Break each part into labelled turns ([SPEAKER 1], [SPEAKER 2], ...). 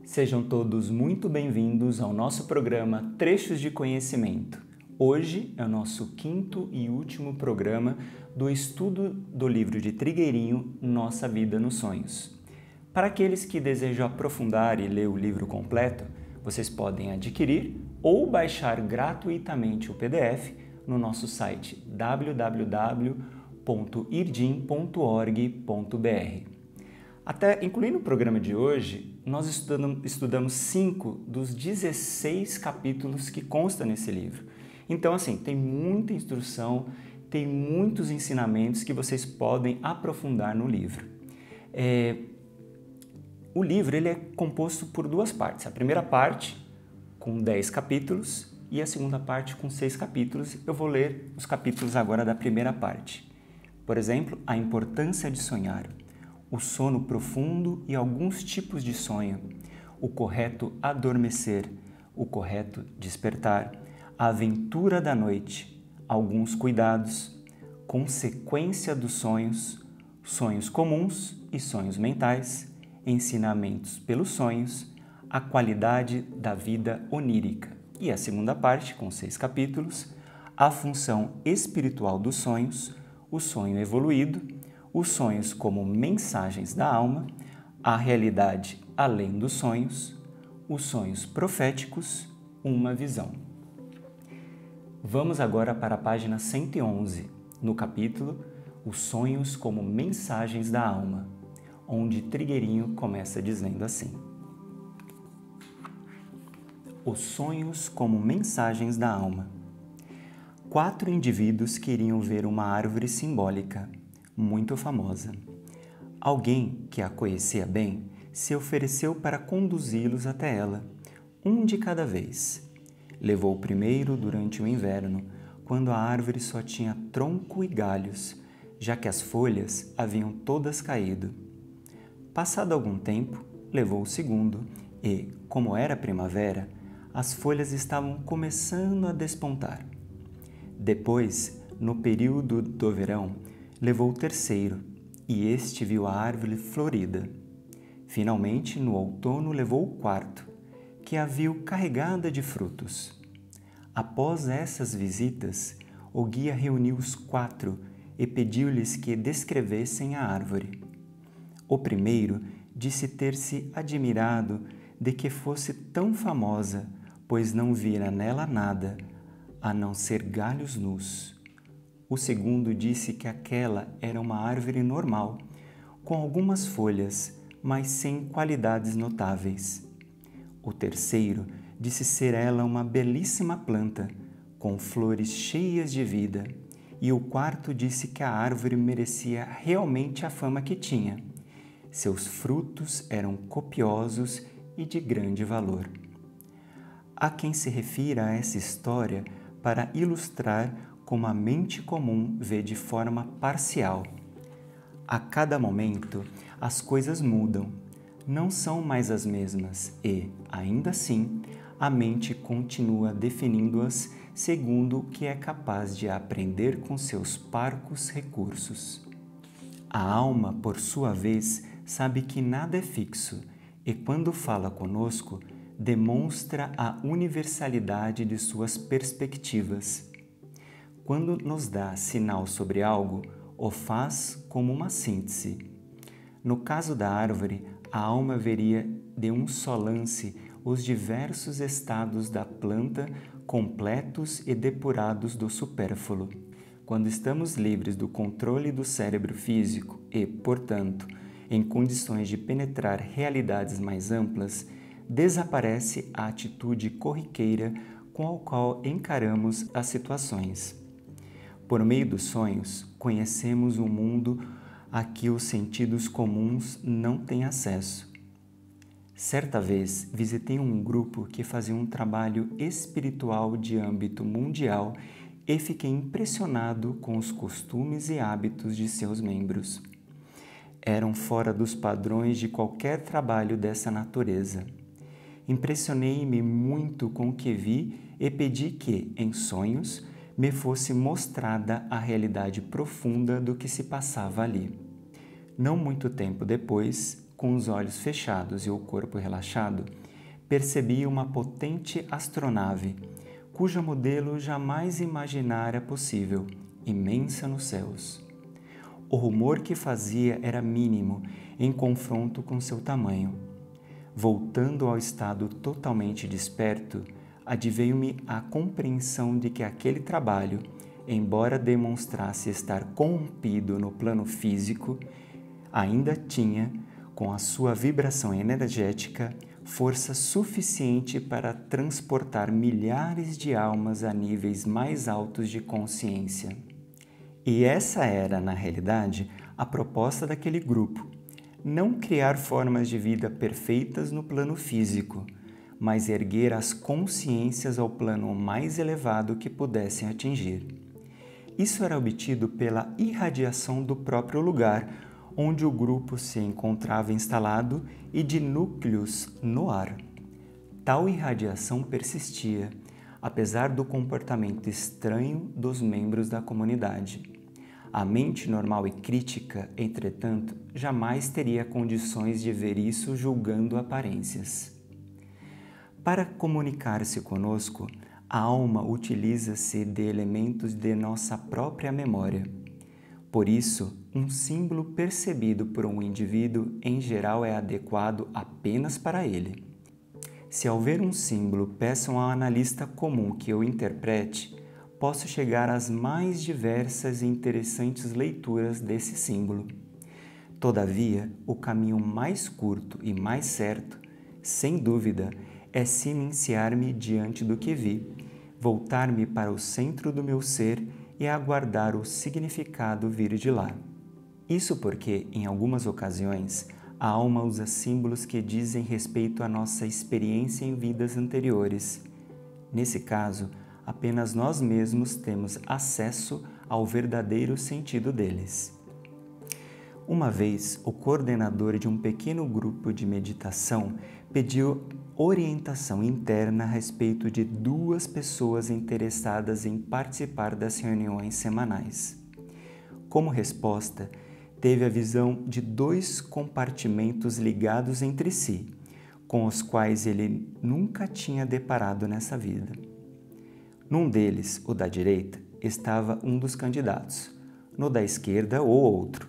[SPEAKER 1] Sejam todos muito bem-vindos ao nosso programa Trechos de Conhecimento. Hoje é o nosso quinto e último programa do estudo do livro de Trigueirinho, Nossa Vida nos Sonhos. Para aqueles que desejam aprofundar e ler o livro completo, vocês podem adquirir ou baixar gratuitamente o PDF no nosso site www.irdim.org.br. Até incluindo o programa de hoje, nós estudamos 5 dos 16 capítulos que constam nesse livro. Então, tem muita instrução, tem muitos ensinamentos que vocês podem aprofundar no livro. O livro ele é composto por duas partes. A primeira parte, com 10 capítulos, e a segunda parte, com 6 capítulos. Eu vou ler os capítulos agora da primeira parte. Por exemplo, a importância de sonhar, o sono profundo e alguns tipos de sonho, o correto adormecer, o correto despertar, a aventura da noite, alguns cuidados, consequência dos sonhos, sonhos comuns e sonhos mentais, ensinamentos pelos sonhos, a qualidade da vida onírica. E a segunda parte, com 6 capítulos, a função espiritual dos sonhos, o sonho evoluído, os sonhos como mensagens da alma, a realidade além dos sonhos, os sonhos proféticos, uma visão. Vamos agora para a página 111, no capítulo Os Sonhos como Mensagens da Alma, onde Trigueirinho começa dizendo assim: Os sonhos como mensagens da alma. 4 indivíduos queriam ver uma árvore simbólica, muito famosa. Alguém que a conhecia bem se ofereceu para conduzi-los até ela, um de cada vez. Levou o primeiro durante o inverno, quando a árvore só tinha tronco e galhos, já que as folhas haviam todas caído. Passado algum tempo, levou o segundo e, como era primavera, as folhas estavam começando a despontar. Depois, no período do verão, levou o terceiro, e este viu a árvore florida. Finalmente, no outono, levou o quarto, que a viu carregada de frutos. Após essas visitas, o guia reuniu os 4 e pediu-lhes que descrevessem a árvore. O primeiro disse ter se admirado de que fosse tão famosa, pois não vira nela nada, a não ser galhos nus. O segundo disse que aquela era uma árvore normal, com algumas folhas, mas sem qualidades notáveis. O terceiro disse ser ela uma belíssima planta, com flores cheias de vida, e o quarto disse que a árvore merecia realmente a fama que tinha. Seus frutos eram copiosos e de grande valor. Há quem se refira a essa história para ilustrar como a mente comum vê de forma parcial. A cada momento, as coisas mudam, não são mais as mesmas e, ainda assim, a mente continua definindo-as segundo o que é capaz de aprender com seus parcos recursos. A alma, por sua vez, sabe que nada é fixo e, quando fala conosco, demonstra a universalidade de suas perspectivas. Quando nos dá sinal sobre algo, o faz como uma síntese. No caso da árvore, a alma veria de um só lance os diversos estados da planta completos e depurados do supérfluo. Quando estamos livres do controle do cérebro físico e, portanto, em condições de penetrar realidades mais amplas, desaparece a atitude corriqueira com a qual encaramos as situações. Por meio dos sonhos, conhecemos um mundo a que os sentidos comuns não têm acesso. Certa vez, visitei um grupo que fazia um trabalho espiritual de âmbito mundial e fiquei impressionado com os costumes e hábitos de seus membros. Eram fora dos padrões de qualquer trabalho dessa natureza. Impressionei-me muito com o que vi e pedi que, em sonhos, me fosse mostrada a realidade profunda do que se passava ali. Não muito tempo depois, com os olhos fechados e o corpo relaxado, percebia uma potente astronave, cujo modelo jamais imaginara possível, imensa nos céus. O rumor que fazia era mínimo em confronto com seu tamanho. Voltando ao estado totalmente desperto, adveio-me a compreensão de que aquele trabalho, embora demonstrasse estar corrompido no plano físico, ainda tinha, com a sua vibração energética, força suficiente para transportar milhares de almas a níveis mais altos de consciência. E essa era, na realidade, a proposta daquele grupo: não criar formas de vida perfeitas no plano físico, mas erguer as consciências ao plano mais elevado que pudessem atingir. Isso era obtido pela irradiação do próprio lugar onde o grupo se encontrava instalado e de núcleos no ar. Tal irradiação persistia, apesar do comportamento estranho dos membros da comunidade. A mente normal e crítica, entretanto, jamais teria condições de ver isso julgando aparências. Para comunicar-se conosco, a alma utiliza-se de elementos de nossa própria memória. Por isso, um símbolo percebido por um indivíduo, em geral, é adequado apenas para ele. Se ao ver um símbolo peçam ao analista comum que eu interprete, posso chegar às mais diversas e interessantes leituras desse símbolo. Todavia, o caminho mais curto e mais certo, sem dúvida, é silenciar-me diante do que vi, voltar-me para o centro do meu ser e aguardar o significado vir de lá. Isso porque, em algumas ocasiões, a alma usa símbolos que dizem respeito à nossa experiência em vidas anteriores. Nesse caso, apenas nós mesmos temos acesso ao verdadeiro sentido deles. Uma vez, o coordenador de um pequeno grupo de meditação pediu orientação interna a respeito de 2 pessoas interessadas em participar das reuniões semanais. Como resposta, teve a visão de 2 compartimentos ligados entre si, com os quais ele nunca tinha deparado nessa vida. Num deles, o da direita, estava um dos candidatos, no da esquerda, o outro.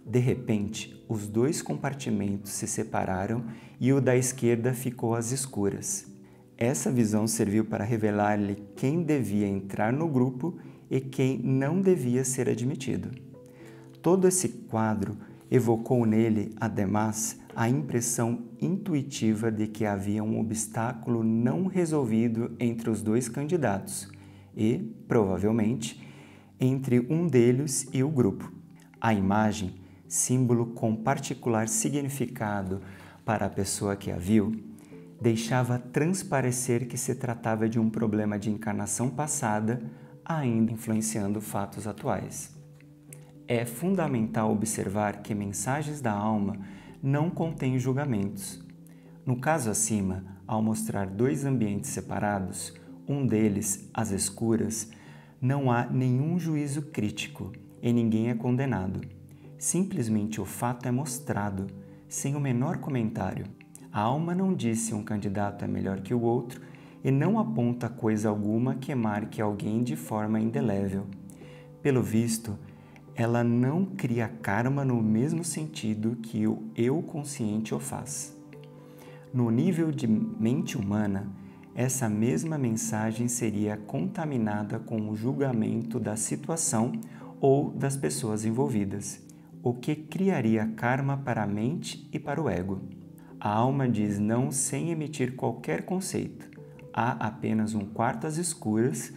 [SPEAKER 1] De repente, os 2 compartimentos se separaram e o da esquerda ficou às escuras. Essa visão serviu para revelar-lhe quem devia entrar no grupo e quem não devia ser admitido. Todo esse quadro evocou nele, ademais, a impressão intuitiva de que havia um obstáculo não resolvido entre os 2 candidatos e, provavelmente, entre um deles e o grupo. A imagem, símbolo com particular significado para a pessoa que a viu, deixava transparecer que se tratava de um problema de encarnação passada, ainda influenciando fatos atuais. É fundamental observar que mensagens da alma não contêm julgamentos. No caso acima, ao mostrar 2 ambientes separados, um deles, às escuras, não há nenhum juízo crítico e ninguém é condenado. Simplesmente o fato é mostrado, sem o menor comentário. A alma não diz se um candidato é melhor que o outro e não aponta coisa alguma que marque alguém de forma indelével. Pelo visto, ela não cria karma no mesmo sentido que o eu consciente o faz. No nível de mente humana, essa mesma mensagem seria contaminada com o julgamento da situação ou das pessoas envolvidas, o que criaria karma para a mente e para o ego. A alma diz não sem emitir qualquer conceito. Há apenas um quarto às escuras,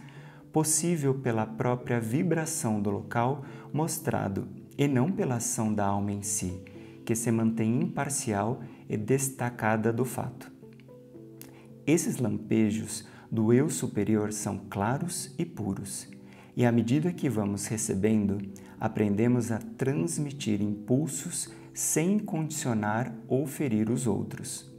[SPEAKER 1] possível pela própria vibração do local mostrado e não pela ação da alma em si, que se mantém imparcial e destacada do fato. Esses lampejos do eu superior são claros e puros, e à medida que vamos recebendo, aprendemos a transmitir impulsos sem condicionar ou ferir os outros.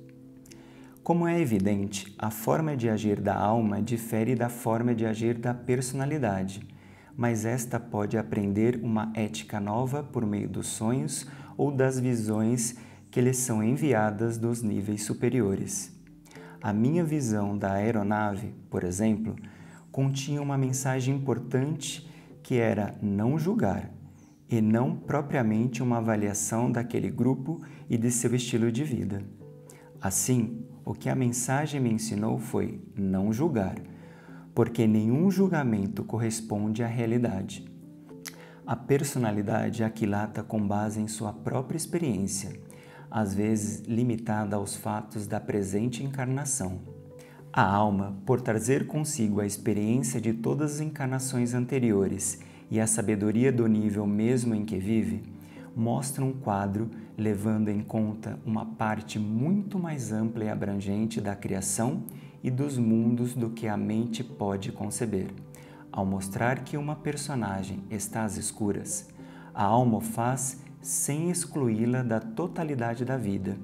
[SPEAKER 1] Como é evidente, a forma de agir da alma difere da forma de agir da personalidade, mas esta pode aprender uma ética nova por meio dos sonhos ou das visões que lhes são enviadas dos níveis superiores. A minha visão da aeronave, por exemplo, continha uma mensagem importante que era não julgar, e não propriamente uma avaliação daquele grupo e de seu estilo de vida. Assim, o que a mensagem me ensinou foi não julgar, porque nenhum julgamento corresponde à realidade. A personalidade aquilata com base em sua própria experiência, às vezes limitada aos fatos da presente encarnação. A alma, por trazer consigo a experiência de todas as encarnações anteriores e a sabedoria do nível mesmo em que vive, mostra um quadro levando em conta uma parte muito mais ampla e abrangente da criação e dos mundos do que a mente pode conceber. Ao mostrar que uma personagem está às escuras, a alma o faz sem excluí-la da totalidade da vida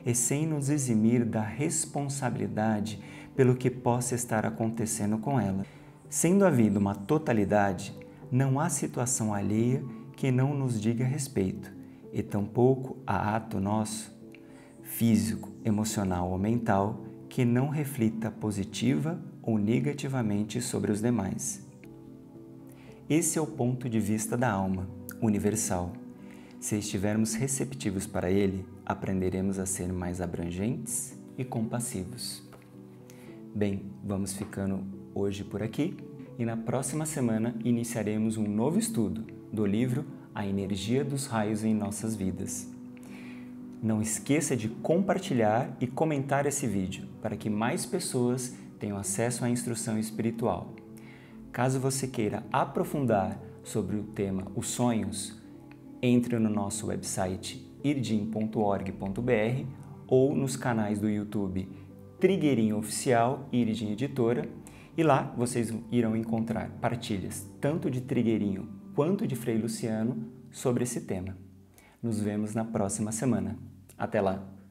[SPEAKER 1] e sem nos eximir da responsabilidade pelo que possa estar acontecendo com ela. Sendo a vida uma totalidade, não há situação alheia que não nos diga respeito, e tampouco há ato nosso, físico, emocional ou mental, que não reflita positiva ou negativamente sobre os demais. Esse é o ponto de vista da alma, universal. Se estivermos receptivos para ele, aprenderemos a ser mais abrangentes e compassivos. Bem, vamos ficando hoje por aqui e na próxima semana iniciaremos um novo estudo do livro A Energia dos Raios em Nossas Vidas. Não esqueça de compartilhar e comentar esse vídeo para que mais pessoas tenham acesso à instrução espiritual. Caso você queira aprofundar sobre o tema Os Sonhos, entre no nosso website irdim.org.br ou nos canais do YouTube Trigueirinho Oficial e Irdim Editora, e lá vocês irão encontrar partilhas tanto de Trigueirinho quanto de Frei Luciano sobre esse tema. Nos vemos na próxima semana. Até lá!